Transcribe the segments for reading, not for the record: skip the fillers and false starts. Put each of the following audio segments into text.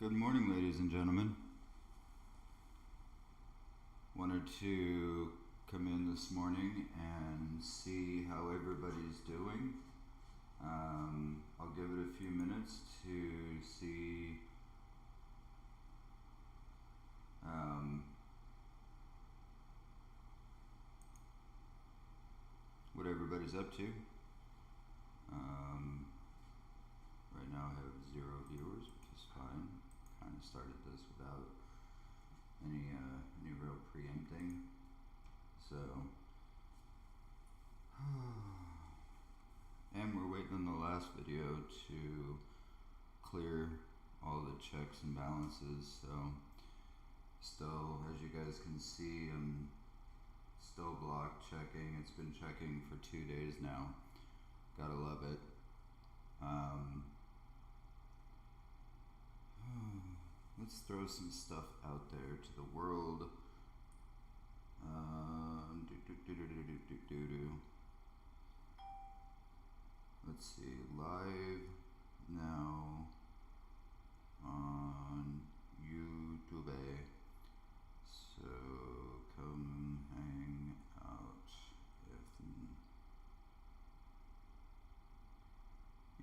Good morning, ladies and gentlemen. Wanted to come in this morning and see how everybody's doing. I'll give it a few minutes to see what everybody's up to. Right now I have 0 viewers, which is fine. Kind of started this without any real preempting. So, and we're waiting on the last video to clear all the checks and balances. So, still, as you guys can see, I'm still block checking. It's been checking for 2 days now. Gotta love it. Let's throw some stuff out there to the world. Let's see, live now on YouTube. So come hang out if you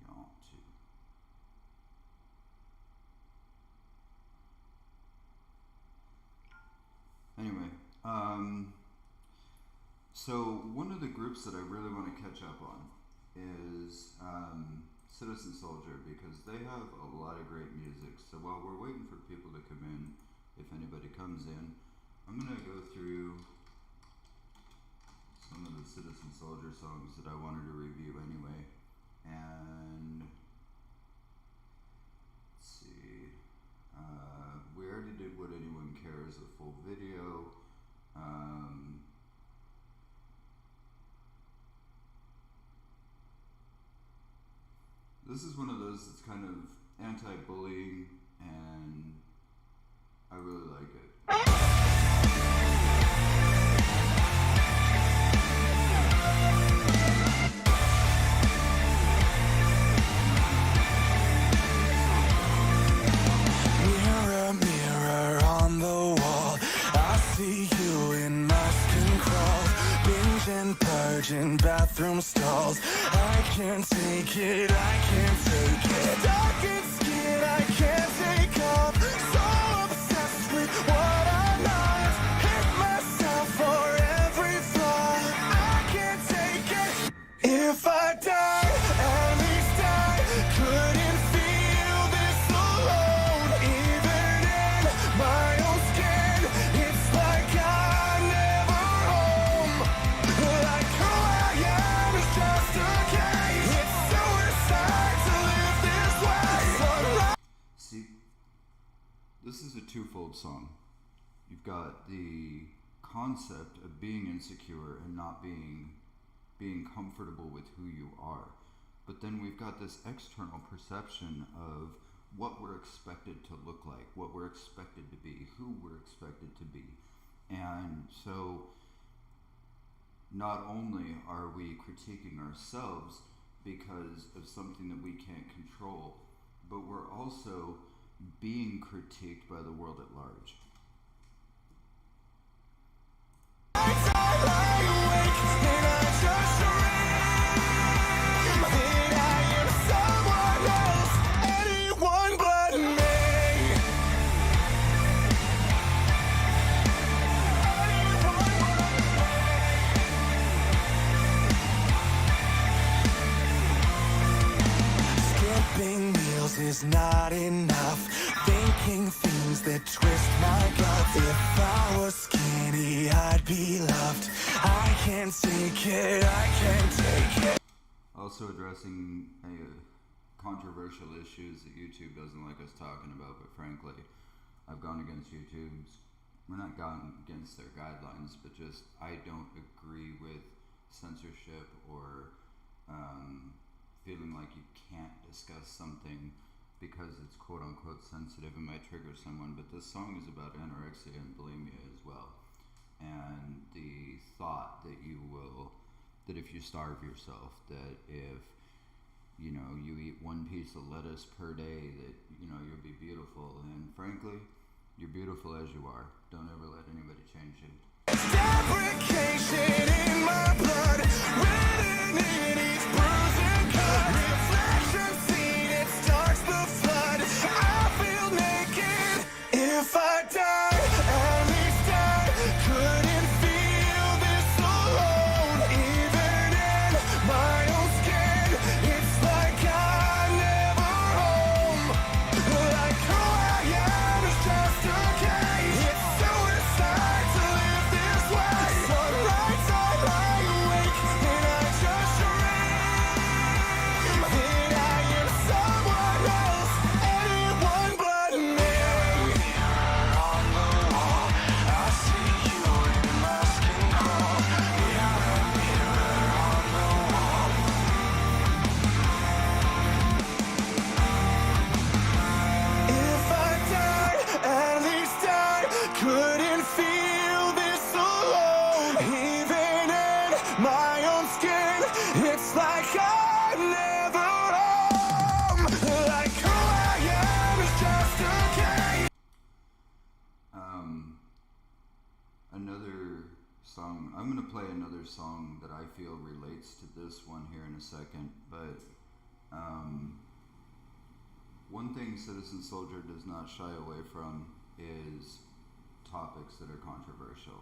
want to. Anyway, so one of the groups that I really want to catch up on is Citizen Soldier, because they have a lot of great music. So while we're waiting for people to come in, if anybody comes in, I'm going to go through some of the Citizen Soldier songs that I wanted to review anyway. And let's see, we already did What Anyone Cares, a full video. This is one of those that's kind of anti-bullying, and I really like it. Mirror, mirror on the wall, I see you in mask and crawl, binge and purge in bathroom stalls. I can't take it, I can't take it. Dark and skin, I can't take off. So obsessed with what I'm not. Hit myself for every flaw. I can't take it. If I die, at least I couldn't feel this alone. Even in my own skin, it's like I'm never home. Like who I am is just a case. It's suicide to live this way. See, this is a twofold song. You've got the concept of being insecure and not being comfortable with who you are. But then we've got this external perception of what we're expected to look like, what we're expected to be, who we're expected to be. And so not only are we critiquing ourselves because of something that we can't control, but we're also being critiqued by the world at large. Skipping meals is not enough. Thinking things that twist my gut. If I was skinny, I'd be loved. I can't take it, I can't take it. Also addressing controversial issues that YouTube doesn't like us talking about, but frankly, I've gone against YouTube's, we're not gone against their guidelines, but just I don't agree with censorship or feeling like you can't discuss something because it's quote unquote sensitive and might trigger someone. But this song is about anorexia and bulimia as well, and the thought that that if you starve yourself, that if you eat one piece of lettuce per day that, you'll be beautiful. And frankly, you're beautiful as you are. Don't ever let anybody change you. Fabrication in my blood, written in each bruising cut. Reflection seen, it starts the flood. I feel naked. If I die, at least I couldn't feel this alone. Even in my own skin, it's like I'm never home. Like who I am is just a cage. It's suicide to live this way. Sunrise, I lie awake and I just dream that I am someone else, anyone but me. On the wall, I see you in my skin crawl. Mirror, mirror on the wall. If I died, at least I couldn't feel this alone. Even in my own skin, it's like I'm never home. Like who I am is just a cage. Another song, I'm going to play another song that I feel relates to this one here in a second, but one thing Citizen Soldier does not shy away from is topics that are controversial,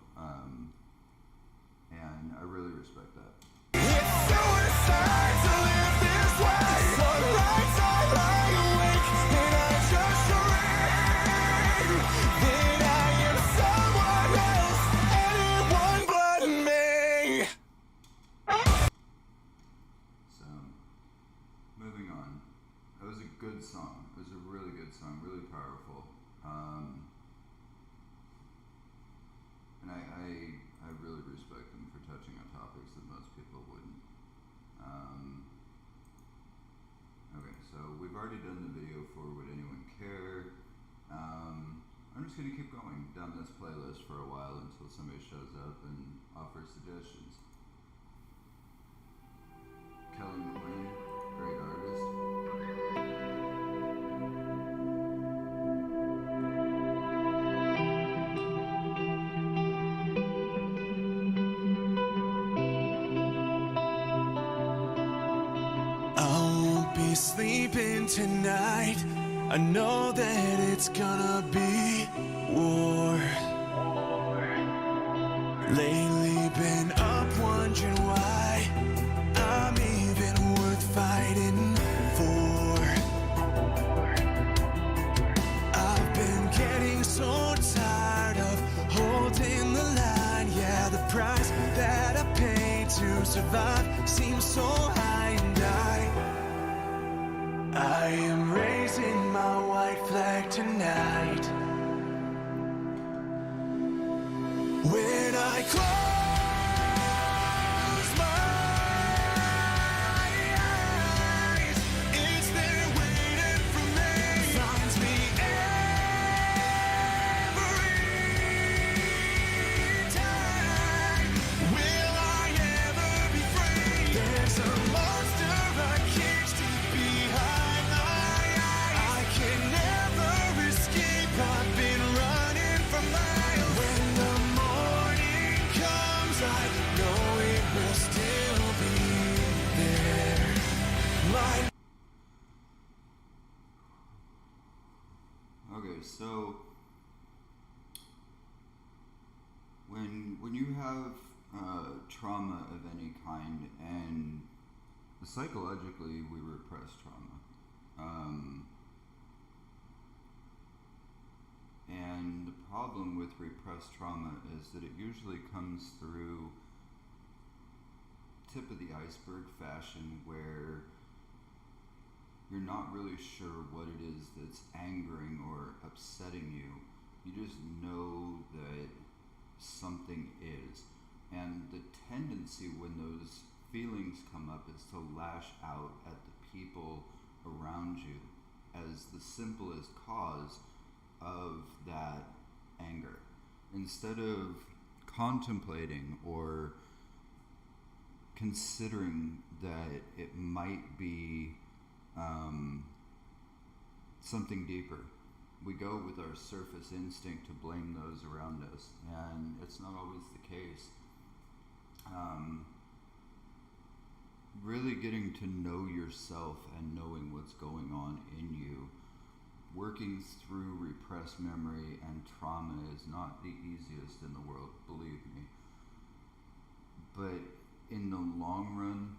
and I really respect that. It's suicide to live this way. Sunrise, I lie awake and I just dream that I am someone else, anyone but me. So, moving on. That was a good song. It was a really good song, really powerful. And I really respect them for touching on topics that most people wouldn't. Okay, so we've already done the video for Would Anyone Care? I'm just going to keep going down this playlist for a while until somebody shows up and offers suggestions. Kelly Moran, great artist. I won't be sleeping tonight. I know that it's gonna be war. Lately been up wondering why I'm even worth fighting for. I've been getting so tired of holding the line. Yeah, the price that I pay to survive seems so high, and I am raising my white flag tonight. When I close my eyes, it's there waiting for me. Finds me every time. Will I ever be free? There's a monster I caged deep behind my eyes. I can never escape. I've been running for miles. When the morning comes, I know it will still be there. My Okay, so when you have trauma of any kind, and psychologically we repress trauma, and the problem with repressed trauma is that it usually comes through tip of the iceberg fashion, where you're not really sure what it is that's angering or upsetting you. You just know that something is. And the tendency when those feelings come up is to lash out at the people around you as the simplest cause of that anger. Instead of contemplating or considering that it might be something deeper. We go with our surface instinct to blame those around us, and it's not always the case. Really getting to know yourself and knowing what's going on in you, working through repressed memory and trauma is not the easiest in the world, believe me. But in the long run,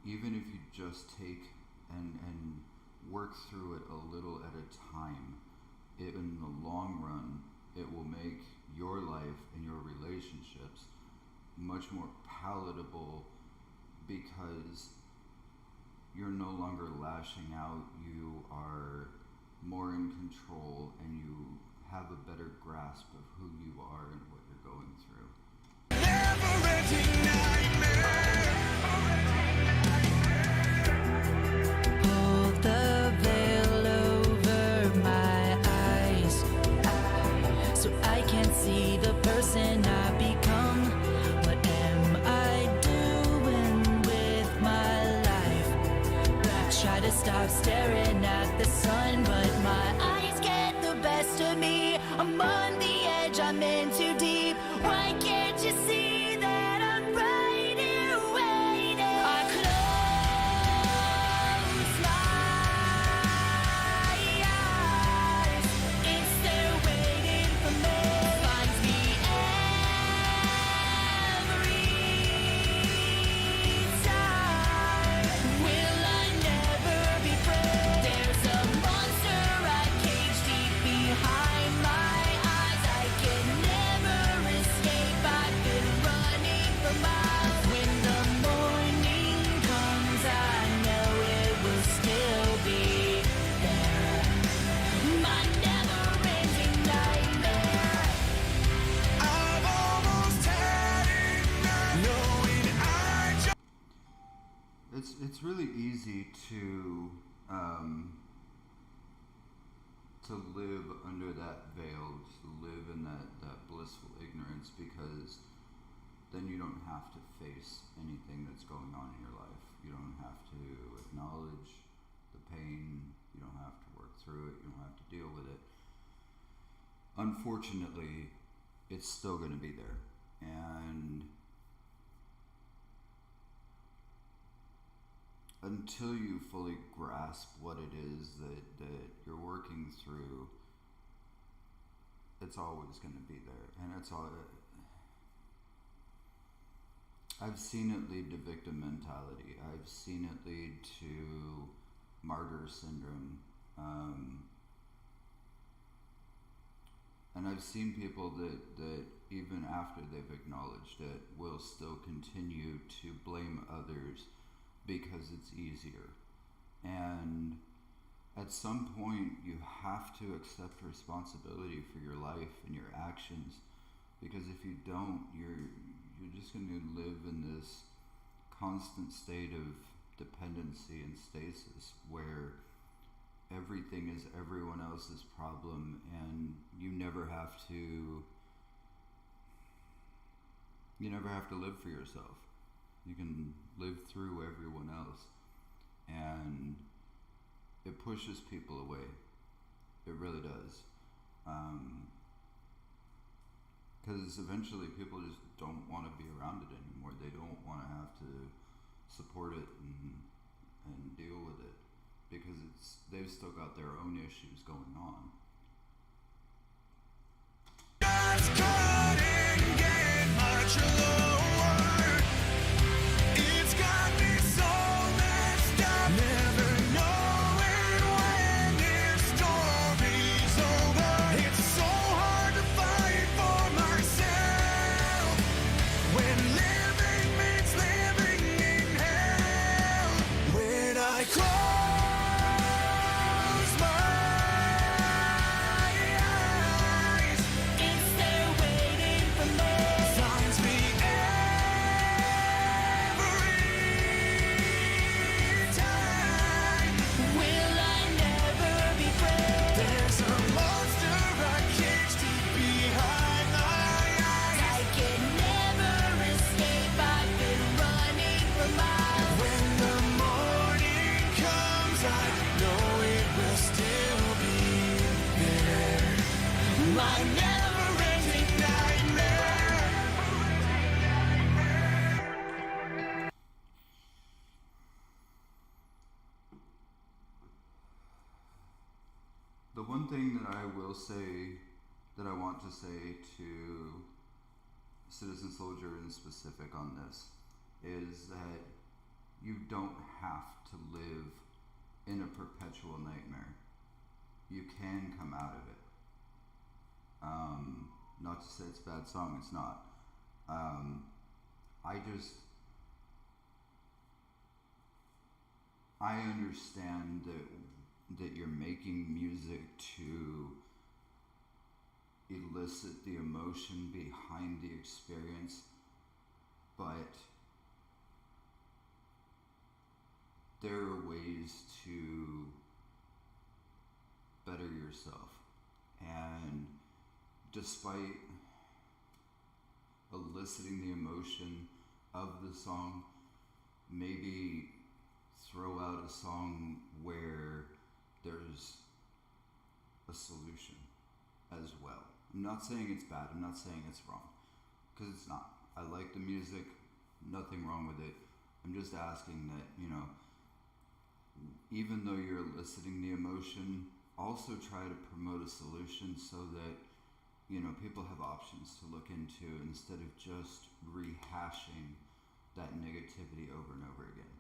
even if you just take and work through it a little at a time, in the long run, it will make your life and your relationships much more palatable, because you're no longer lashing out, you are more in control, and you have a better grasp of who you are and what you're going through. Never-ending nightmare. Hold the veil over my eyes, so I can see the person I've become. What am I doing with my life? Try to stop staring at the sun, but my eyes get the best of me. I'm on the edge, I'm in too deep. Why can't you see that I'm right here waiting? I close my eyes, it's there waiting for me. Finds me every time. Will I never be free? There's a monster I cage deep behind my eyes. I can never escape. I've been running for miles. When the morning comes, I know it will still be there. My never-ending nightmare. I've almost had enough, knowing I just It's really easy to live under that veil, to live in that blissful ignorance, because then you don't have to face anything that's going on in your life. You don't have to acknowledge the pain. You don't have to work through it. You don't have to deal with it. Unfortunately, it's still going to be there. And until you fully grasp what it is that you're working through, it's always going to be there. And it's all. I've seen it lead to victim mentality. I've seen it lead to martyr syndrome. And I've seen people that even after they've acknowledged it will still continue to blame others because it's easier. And at some point you have to accept responsibility for your life and your actions, because if you don't, you're just going to live in this constant state of dependency and stasis where everything is everyone else's problem, and you never have to live for yourself. You can live through everyone else, and it pushes people away. It really does. Because eventually people just don't want to be around it anymore. They don't want to have to support it and deal with it, because they've still got their own issues going on. just couldn't get much lower. It's got me so messed up, never knowing when this story's over. It's so hard to fight for myself when living means living in hell. When I close my eyes, It's there waiting for me. finds me every time. Will I never be free? There's a monster I cage deep behind my eyes. I can never escape. I've been running for miles. When the morning comes, I know it will still be there. My never-ending nightmare. The one thing that I will say, that I want to say to Citizen Soldier in specific on this, is that you don't have to live in a perpetual nightmare. You can come out of it. Not to say it's a bad song, it's not. I understand that you're making music to elicit the emotion behind the experience, but there are ways to better yourself. And despite eliciting the emotion of the song, maybe throw out a song where there's a solution as well. I'm not saying it's bad, I'm not saying it's wrong, because it's not. I like the music, nothing wrong with it. I'm just asking that, even though you're eliciting the emotion, also try to promote a solution so that, people have options to look into instead of just rehashing that negativity over and over again.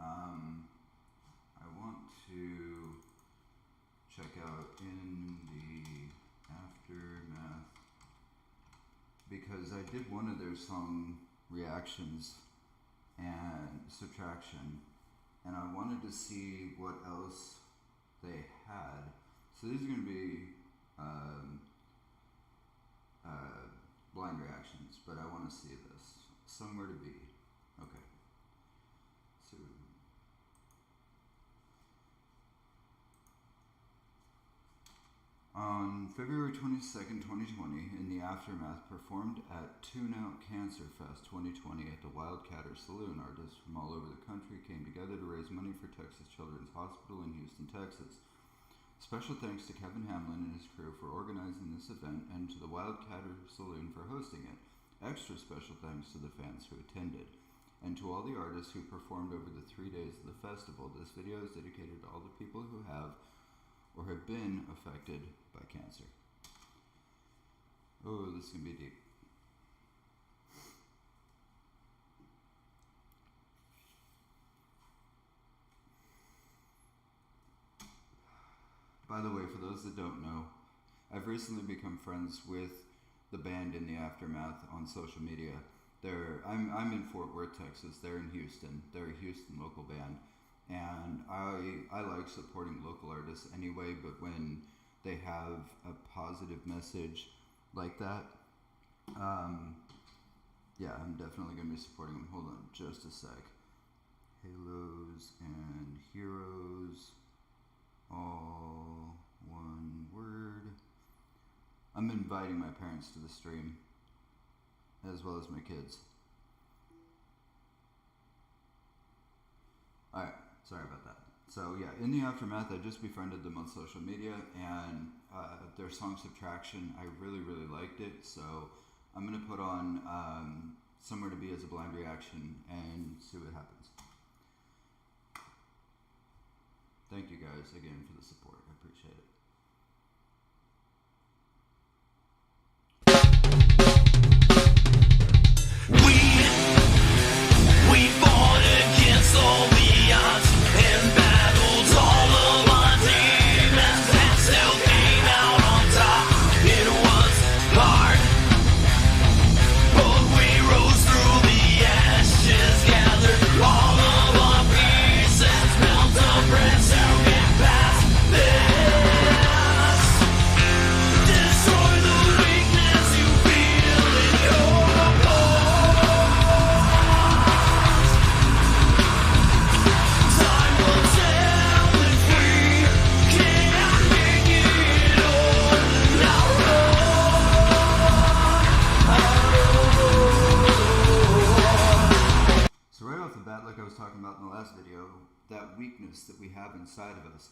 I want to check out in the aftermath, because I did one of their song reactions and subtraction, and I wanted to see what else they had. So these are going to be blind reactions, but I want to see this. Somewhere to be. Okay. So on February 22nd, 2020, In the Aftermath performed at Tune Out Cancer Fest 2020 at the Wildcatter Saloon. Artists from all over the country came together to raise money for Texas Children's Hospital in Houston, Texas. Special thanks to Kevin Hamlin and his crew for organizing this event, and to the Wildcatter Saloon for hosting it. Extra special thanks to the fans who attended, and to all the artists who performed over the 3 days of the festival. This video is dedicated to all the people who have or have been affected by cancer. Oh, this is going to be deep. By the way, for those that don't know, I've recently become friends with the band In the Aftermath on social media. I'm in Fort Worth, Texas. They're in Houston. They're a Houston local band. And I like supporting local artists anyway, but when they have a positive message like that, yeah, I'm definitely going to be supporting them. Hold on just a sec. Halos and Heroes, all one word. I'm inviting my parents to the stream, as well as my kids. Alright, sorry about that. So yeah, In the Aftermath, I just befriended them on social media, and their song Subtraction, I really, really liked it, so I'm going to put on Somewhere to Be as a blind reaction and see what happens. Thank you guys again for the support. I appreciate it. We fought against all the odds and battled all of our demons and still came out on top. It was hard, but we rose through the ashes, gathered all of our pieces, built a bridge to get past this. weakness that we have inside of us,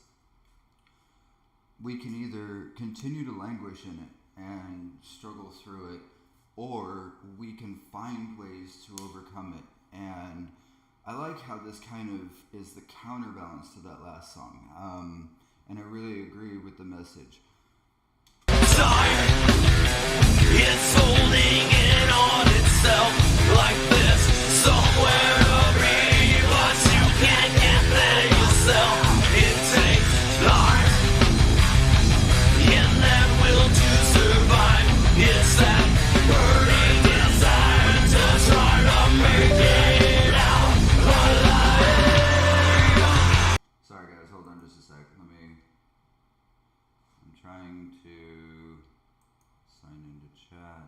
we can either continue to languish in it and struggle through it, or we can find ways to overcome it. And I like how this kind of is the counterbalance to that last song. And I really agree with the message. Time, it's holding in on itself like this. Somewhere to be, but you can't get there yourself. It takes life, and that will to survive. It's that burning desire to try to make it out alive. Sorry guys, hold on just a sec. I'm trying to sign into chat.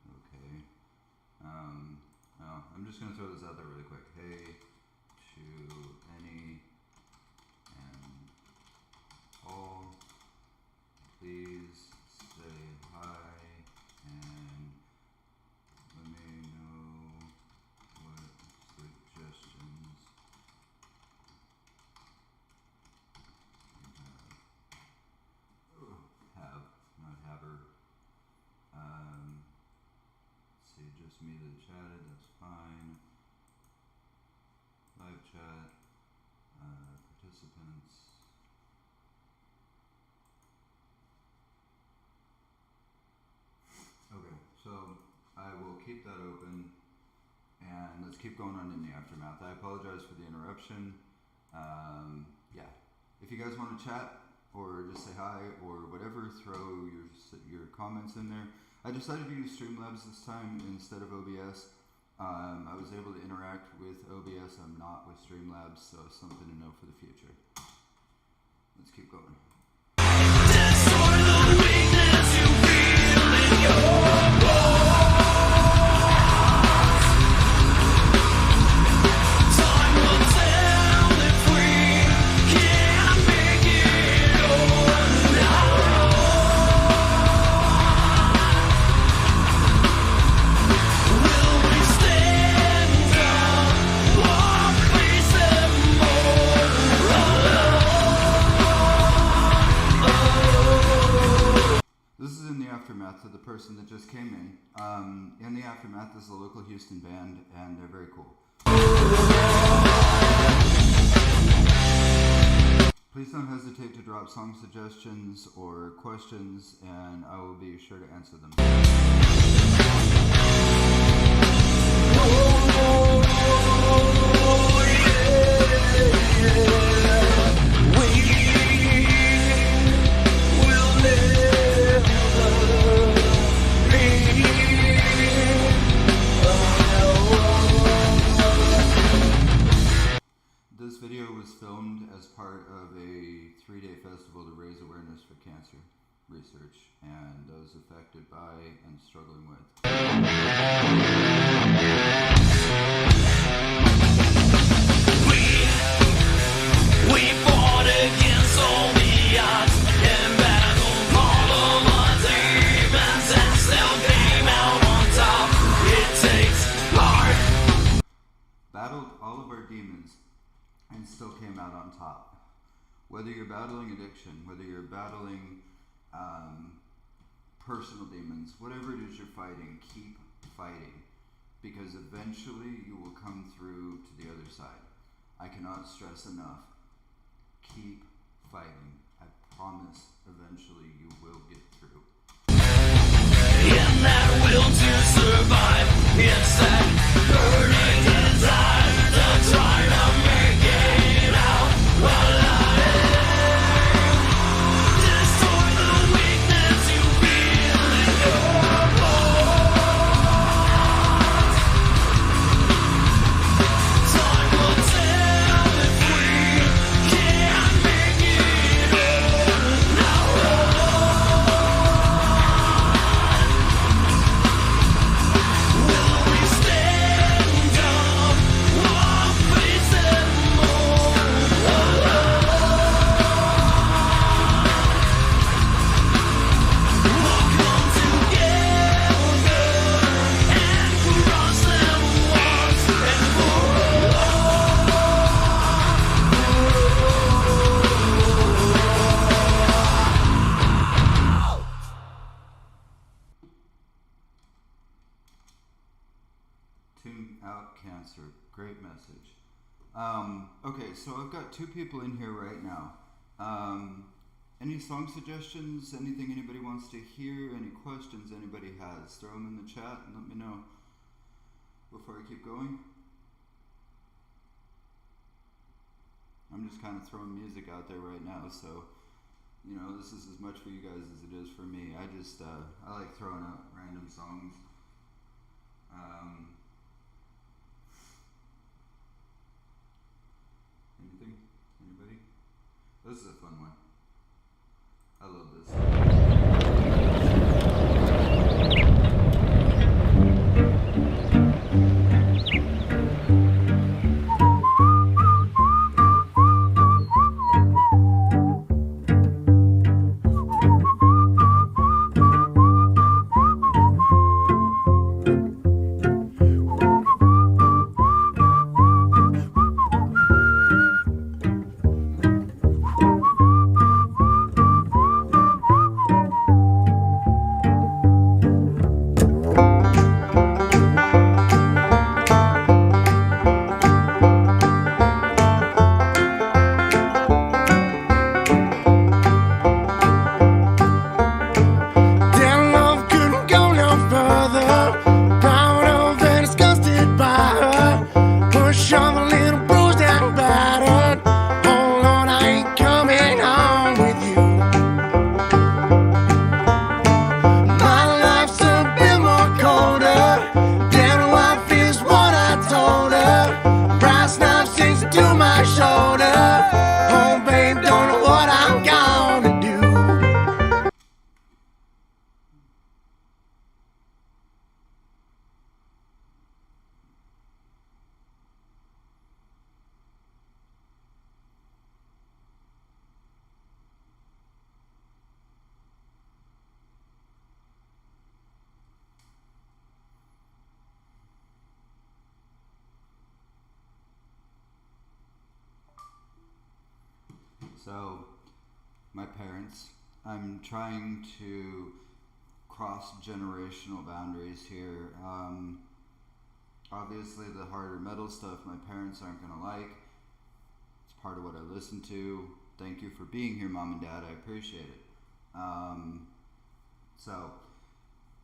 Okay. No, I'm just gonna throw this out there really quick. Hey to any and all, please say hi and let me know what suggestions have, not haver. See, just me that chatted, that's fine. Live chat, participants. Okay, so I will keep that open and let's keep going on in the aftermath. I apologize for the interruption. Yeah, if you guys want to chat or just say hi or whatever, throw your comments in there. I decided to use Streamlabs this time instead of OBS. I was able to interact with OBS. I'm not with Streamlabs, so something to know for the future. Let's keep going. Destroy the weakness you feel in your bones. Time will tell if we can make it or not. Will we stand up or face them more alone? This is in the aftermath of the person that just came in. In the aftermath is a local Houston band, and they're very cool. Please don't hesitate to drop song suggestions or questions, and I will be sure to answer them. This video was filmed as part of a 3-day festival to raise awareness for cancer research and those affected by and struggling with. We fought against all the odds and battled all of our demons and still came out on top. It takes heart. Battled all of our demons and still came out on top. Whether you're battling addiction, whether you're battling personal demons, whatever it is you're fighting, keep fighting, because eventually you will come through to the other side. I cannot stress enough, keep fighting. I promise eventually you will get through. In that will to survive, it's that burning desire to try to make it out alive. Destroy the weakness you feel in your bones. Time will tell if we can make it or not. Will we stand Okay, so I've got two people in here right now. Any song suggestions? Anything anybody wants to hear? Any questions anybody has? Throw them in the chat and let me know before I keep going. I'm just kind of throwing music out there right now, so you know, this is as much for you guys as it is for me. I like throwing out random songs. Anything? Anybody? This is a fun one. I love this. Damn, love couldn't go no further. Proud of and disgusted by her. Push on the little bruised and battered. Hold on, I ain't coming home with you. My life's a bit more colder. Damn, wife is what I told her. Brass knife sinks to my shoulder. Oh, babe, don't know what I'm gonna do. So, my parents, I'm trying to cross generational boundaries here. Obviously, the harder metal stuff my parents aren't going to like. It's part of what I listen to. Thank you for being here, Mom and Dad. I appreciate it. So,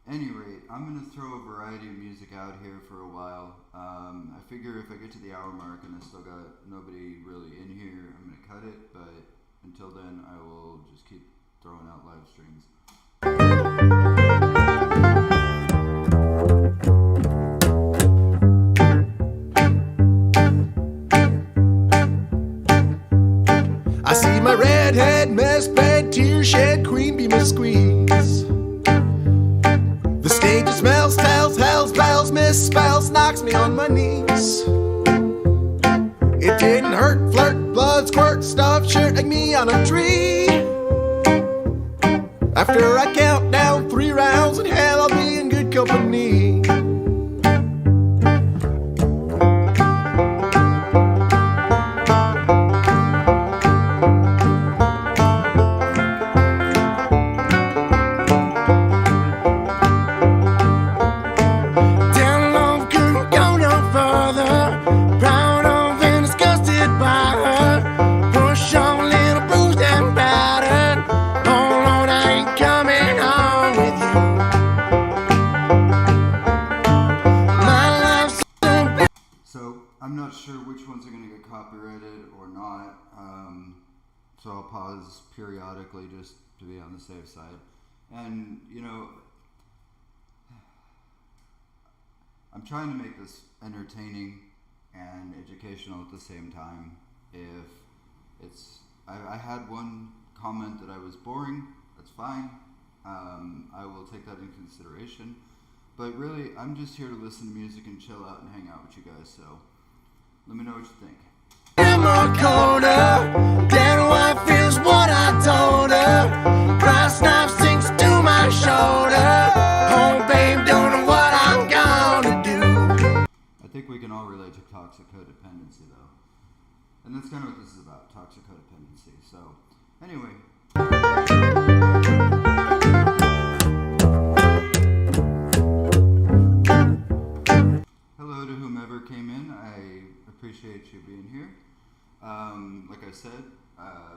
any rate, I'm going to throw a variety of music out here for a while. I figure if I get to the hour mark and I still got nobody really in here, I'm going to cut it, but until then, I will just keep throwing out live streams. I see my redhead, mess bed, tear shed, queen bee must squeeze. The stage smells, tells, hells, bells, misspells, knocks me on my knees. It didn't hurt, flirt, blood, squirt, stuff, shirt like me on a tree. After I count down 3 rounds in hell, I'll be in good company. Damn, love couldn't go no further. Proud of and disgusted by her. Push on, little bruised and battered. Hold on, I ain't coming home with you. My life's a So, I'm not sure which ones are going to get copyrighted or not. So I'll pause periodically just to be on the safe side. And, you know, I'm trying to make this entertaining and educational at the same time. If it's, I had one comment that I was boring, that's fine. I will take that in consideration. But really, I'm just here to listen to music and chill out and hang out with you guys, so let me know what you think. more colder. Dead wife is what I told her. Brass knife sinks to my shoulder. Oh, babe, don't know what I'm gonna do. I think we can all relate to toxic codependency, though. And that's kind of what this is about, toxic codependency. So, anyway. Hello to whomever came in. I appreciate you being here. Like I said,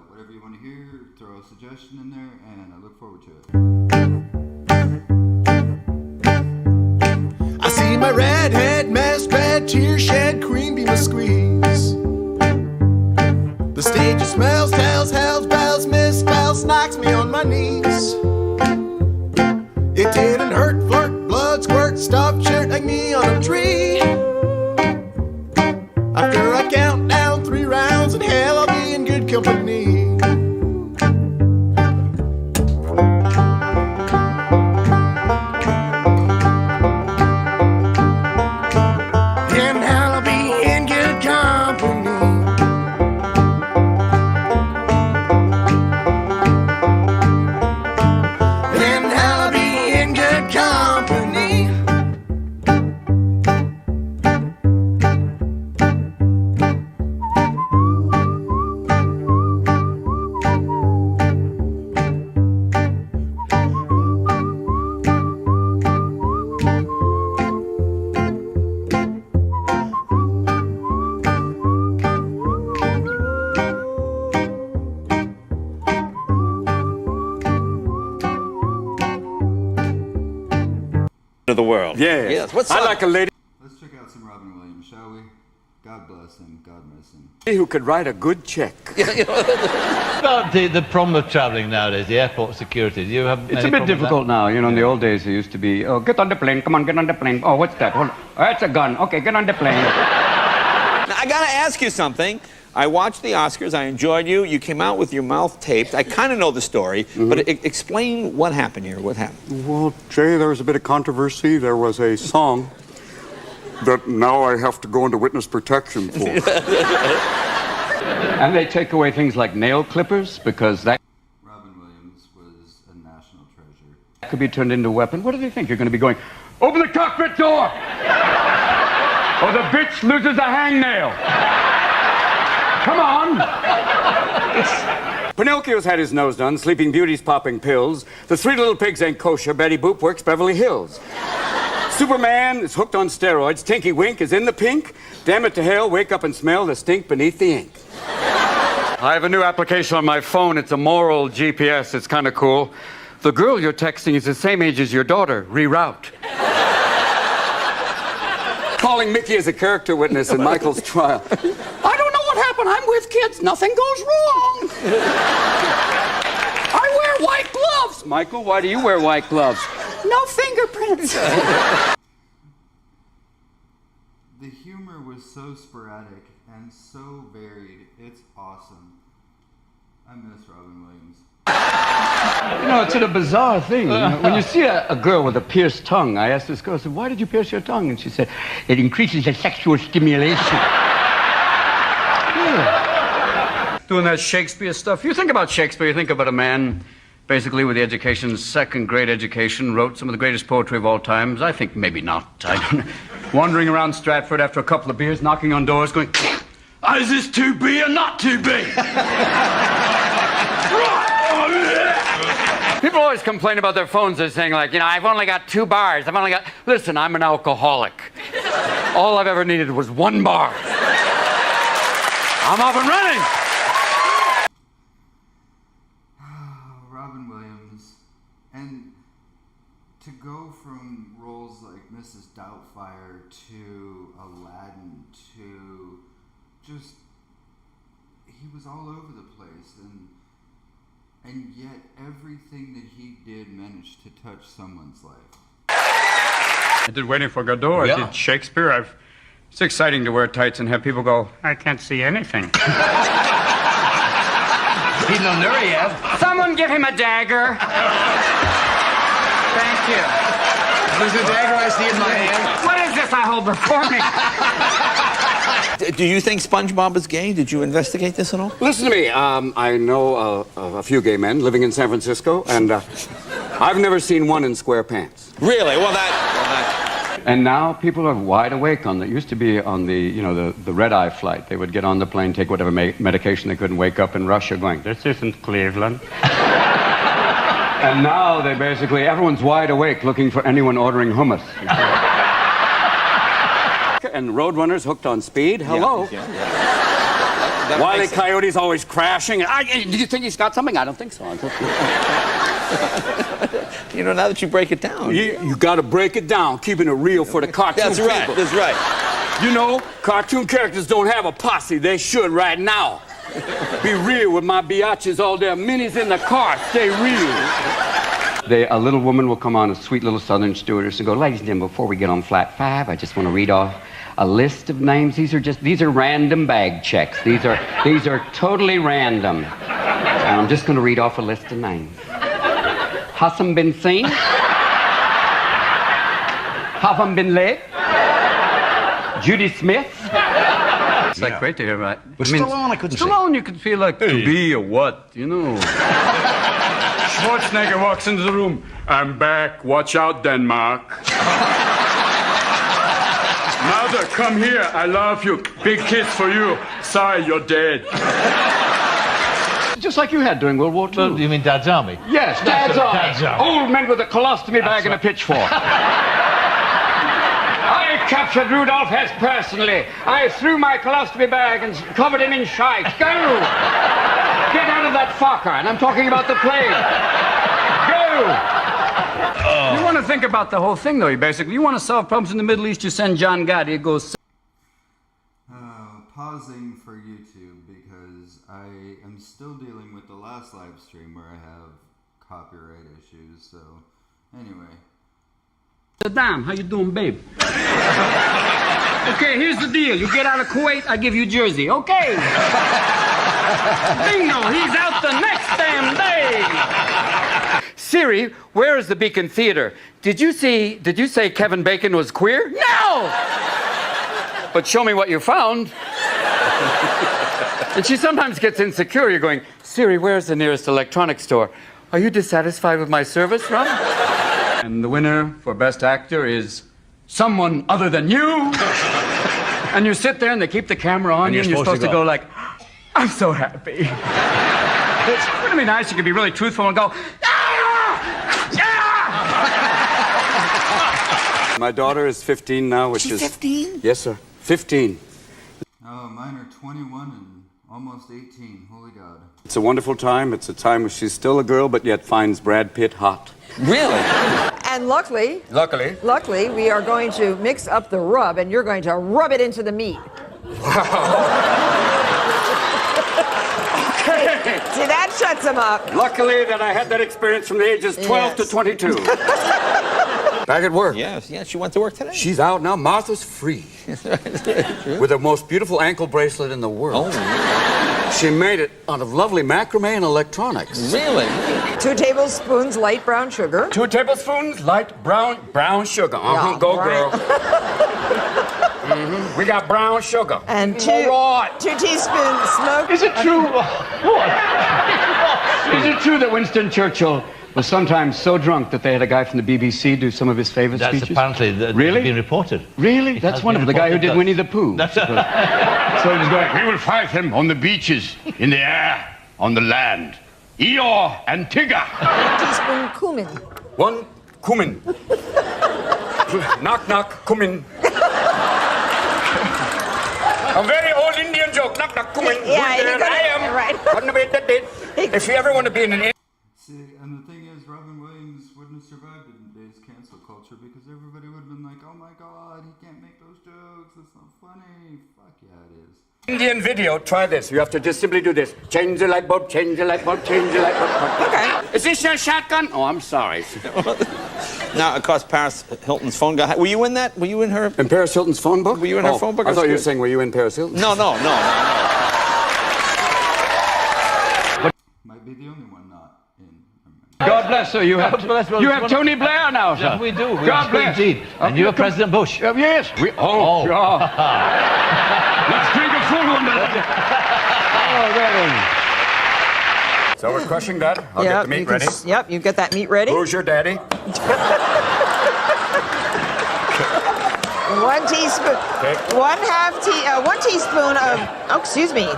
whatever you want to hear, throw a suggestion in there, and I look forward to it. I see my redhead, masked red, tear shed, cream beam a squeeze. The stage smells, tells, hells, bells, misspells, knocks me on my knees. It didn't hurt, flirt, blood squirt, stuffed shirt like me on a tree. After I count down 3 rounds in hell, I'll be in good company. In hell, I'll be in good company. In hell, I'll be in good company. Of the world. Yes. What's I up? like a lady Let's check out some Robin Williams, shall we? God bless him. God miss him. who could write a good check. About the problem of travelling nowadays, the airport security. Do you have It's any a bit problem with difficult now. You know, in the old days, it used to be, oh, get on the plane. Come on, get on the plane. Oh, what's that? Hold on. Oh, that's a gun. Okay, get on the plane. Now, I gotta ask you something. I watched the Oscars. I enjoyed you. You came out with your mouth taped. I kind of know the story, but explain what happened here. What happened? Well, Jay, there was a bit of controversy. There was a song that now I have to go into witness protection for. And they take away things like nail clippers because that Robin Williams was a national treasure. could be turned into a weapon. What do they think? You're going to be going, open the cockpit door! Or the bitch loses a hangnail. Come on! Pinocchio's had his nose done. Sleeping Beauty's popping pills. The 3 Little Pigs ain't kosher. Betty Boop works Beverly Hills. Superman is hooked on steroids. Tinky Wink is in the pink. Damn it to hell, wake up and smell the stink beneath the ink. I have a new application on my phone. It's a moral GPS. It's kind of cool. The girl you're texting is the same age as your daughter. Reroute. Calling Mickey as a character witness in Michael's trial. I don't know what happened. I'm with kids. Nothing goes wrong. I wear white gloves. Michael, why do you wear white gloves? No fingerprints. The humor was so sporadic and so varied. It's awesome. I miss Robin Williams. You know, it's a bizarre thing. You know, when you see a girl with a pierced tongue, I asked this girl, I said, why did you pierce your tongue? And she said, it increases the sexual stimulation. Yeah. Doing that Shakespeare stuff. You think about Shakespeare, you think about a man basically with the education, 2nd grade education, wrote some of the greatest poetry of all times. I think maybe not. I don't know. Wandering around Stratford after a couple of beers, knocking on doors, going, is this 2B or not 2B? People always complain about their phones. They're saying, like, you know, I've only got 2 bars. Listen, I'm an alcoholic. All I've ever needed was 1 bar. I'm off and running. Robin Williams. And to go from roles like Mrs. Doubtfire to Aladdin to just, he was all over the place, and yet everything that he did managed to touch someone's life. I did Waiting for Godot. I did Shakespeare. It's exciting to wear tights and have people go, I can't see anything. Pinot Nureyev. Someone give him a dagger. Thank you. There's a dagger I see in my hand. What is this I hold before me? Do you think SpongeBob is gay? Did you investigate this at all? Listen to me. I know a few gay men living in San Francisco, and I've never seen one in square pants. Really? Well, that... And now people are wide awake on that. Used to be on the red-eye flight. They would get on the plane, take whatever medication they couldn't, wake up in Russia going, this isn't Cleveland. And now they basically, everyone's wide awake looking for anyone ordering hummus. and Roadrunners hooked on speed. Hello. Yeah. That Wile E. makes it- Coyote's always crashing. Do you think he's got something? I don't think so. You know, now that you break it down. You got to break it down, keeping it real for the cartoon That's right. people. That's right. You know, cartoon characters don't have a posse. They should right now. Be real with my biatches all day. Minnie's in the car. Stay real. A little woman will come on, a sweet little southern stewardess, and go, ladies and gentlemen, before we get on flight 5, I just want to read off a list of names. These are random bag checks. These are totally random. And I'm just going to read off a list of names. Hassan bin Seen. Havam bin Leh. Judy Smith. It's like great to hear, right? But Stallone, I couldn't Stallone, you could feel like to be or what, you know. Schwarzenegger walks into the room. I'm back. Watch out, Denmark. Mother, come here. I love you. Big kiss for you. Sorry, you're dead. Just like you had during World War II. Well, you mean Dad's Army? Yes, Dad's Army. Dad's Army. Old men with a colostomy bag and a pitchfork. I captured Rudolph Hess personally. I threw my colostomy bag and covered him in shite. Go! Get out of that Fokker, and I'm talking about the plane. Go! You want to think about the whole thing, though. You want to solve problems in the Middle East, you send John Gotti, it goes... Pausing for YouTube because I am still dealing with the last live stream where I have copyright issues, so anyway. Saddam, how you doing, babe? Okay, here's the deal. You get out of Kuwait, I give you Jersey. Okay. Bingo, he's out the next damn day. Siri, where is the Beacon Theater? Did you say Kevin Bacon was queer? No! But show me what you found. And she sometimes gets insecure. You're going, Siri, where's the nearest electronics store? Are you dissatisfied with my service, Ron? And the winner for Best Actor is someone other than you. And you sit there and they keep the camera on you and you're supposed to go like, I'm so happy. It's going to be nice. You can be really truthful and go, My daughter is 15 now, which is... 15? Yes, sir. 15. Oh, mine are 21 and almost 18. Holy God. It's a wonderful time. It's a time where she's still a girl, but yet finds Brad Pitt hot. Really? And luckily, Luckily. we are going to mix up the rub, and you're going to rub it into the meat. See, that shuts him up. Luckily that I had that experience from the ages 12 to 22. Back at work. Yes, she went to work today. She's out now. Martha's free. With the most beautiful ankle bracelet in the world. Oh, She made it out of lovely macrame and electronics. really? 2 tablespoons light brown sugar. 2 tablespoons light brown sugar. Yeah, Go, brown. girl. We got brown sugar. And 2 All right. teaspoons smoked. Is it true? What? Is it true that Winston Churchill was sometimes so drunk that they had a guy from the BBC do some of his favorite That's speeches? apparently Really? been reported. Really? It That's has wonderful. been The guy who reported did that- Winnie the Pooh. That's So he was going, we will fight him on the beaches, in the air, on the land. Eeyore and Tigger. Teaspoon cumin. 1 cumin. Knock, knock, cumin. A very old Indian joke. Knock, knock, cumin. Yeah, Good you man, got I it, am. right. If you ever want to be in an... See, and the thing is, Robin Williams wouldn't have survived in today's cancel culture because everybody would have been like, oh my God, he can't make those jokes. It's not funny. Fuck yeah, it is. Indian video, try this. You have to just simply do this. Change the light bulb, change the light bulb, change the light bulb. Okay. Is this your shotgun? Oh, I'm sorry. Now, of course, Paris Hilton's phone guy. Were you in that? Were you in her? In Paris Hilton's phone book? Were you in her phone book? I thought you were saying, were you in Paris Hilton? No. Might be the only one not in. God bless her. You have Tony Blair now, sir. Yes, we do. God bless. Indeed. And you are President Bush. Yes. God. Let's drink a full one. So we're crushing that. I'll get the meat ready. Yep, you get that meat ready. Who's your daddy? 1 teaspoon. Okay. 1 teaspoon of. Oh, excuse me.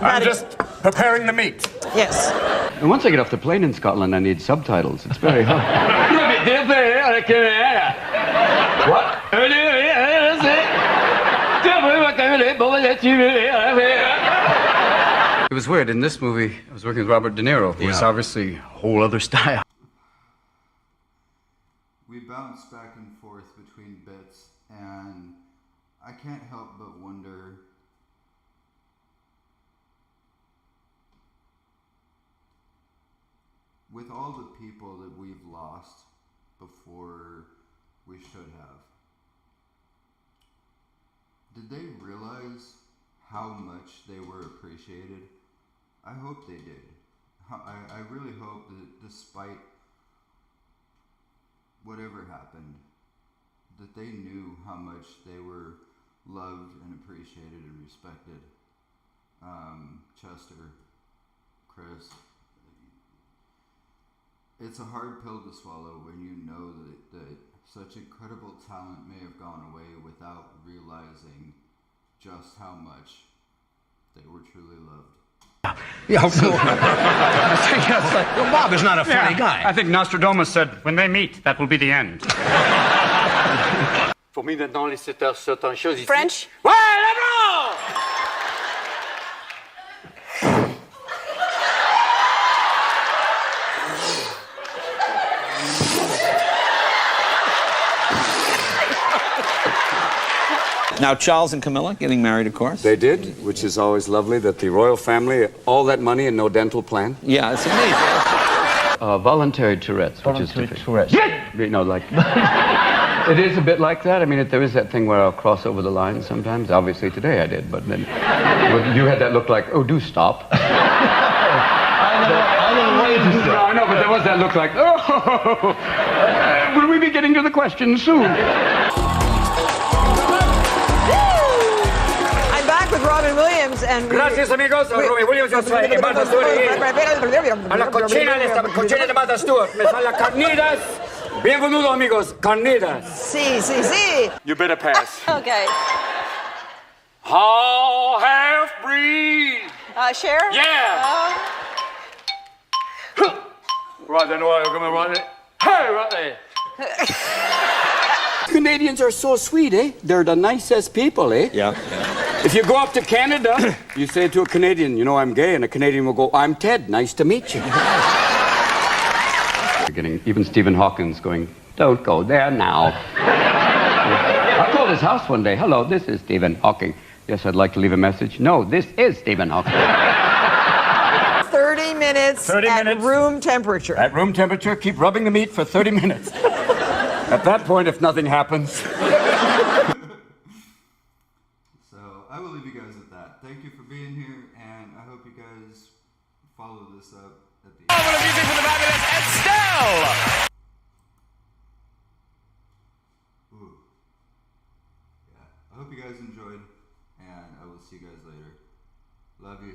I'm just preparing the meat. Yes. And once I get off the plane in Scotland, I need subtitles. It's very hard. What? It was weird. In this movie, I was working with Robert De Niro, who was obviously a whole other style. We bounce back and forth between bits, and I can't help but wonder with all the people that we've lost before we should have, did they realize how much they were appreciated? I hope they did. I really hope that despite whatever happened, that they knew how much they were loved and appreciated and respected. Chester, Chris, it's a hard pill to swallow when you know that such incredible talent may have gone away without realizing just how much they were truly loved. Yeah, well, Bob is not a funny guy. I think Nostradamus said, when they meet, that will be the end. Pour moi, maintenant, les 7 heures sautent en chose ici. French? Ouais, là-bas! Now, Charles and Camilla getting married, of course. They did, which is always lovely that the royal family, all that money and no dental plan. Yeah, it's amazing. Voluntary Tourette's, which is different. Tourette's. You know, like... It is a bit like that. I mean, there is that thing where I'll cross over the line sometimes. Obviously, today I did, but then... you had that look like, oh, do stop. I know what to No, I know, but there was that look like, oh, will we be getting to the question soon? I'm back with Robin Williams and... Gracias, amigos. Robin Williams, yo soy Martha Stewart. A la cochina de Martha Stewart. Me salen las carnitas. Bienvenido, amigos. Carnitas. Sí, sí, sí. You better pass. Okay. Half-breed. Cher? Yeah. Right then, right, come on, right there. Hey, right there. Canadians are so sweet, eh? They're the nicest people, eh? Yeah. If you go up to Canada, you say to a Canadian, you know, I'm gay, and a Canadian will go, I'm Ted, nice to meet you. Beginning, even Stephen Hawkins going, don't go there now. I called his house one day. Hello, this is Stephen Hawking. Yes, I'd like to leave a message. No, this is Stephen Hawking. 30 minutes 30 at minutes. room temperature. At room temperature, keep rubbing the meat for 30 minutes. At that point, if nothing happens. So I will leave you guys at that. Thank you for being here, and I hope you guys follow this up at the end. Ooh. Yeah. I hope you guys enjoyed, and I will see you guys later. Love you.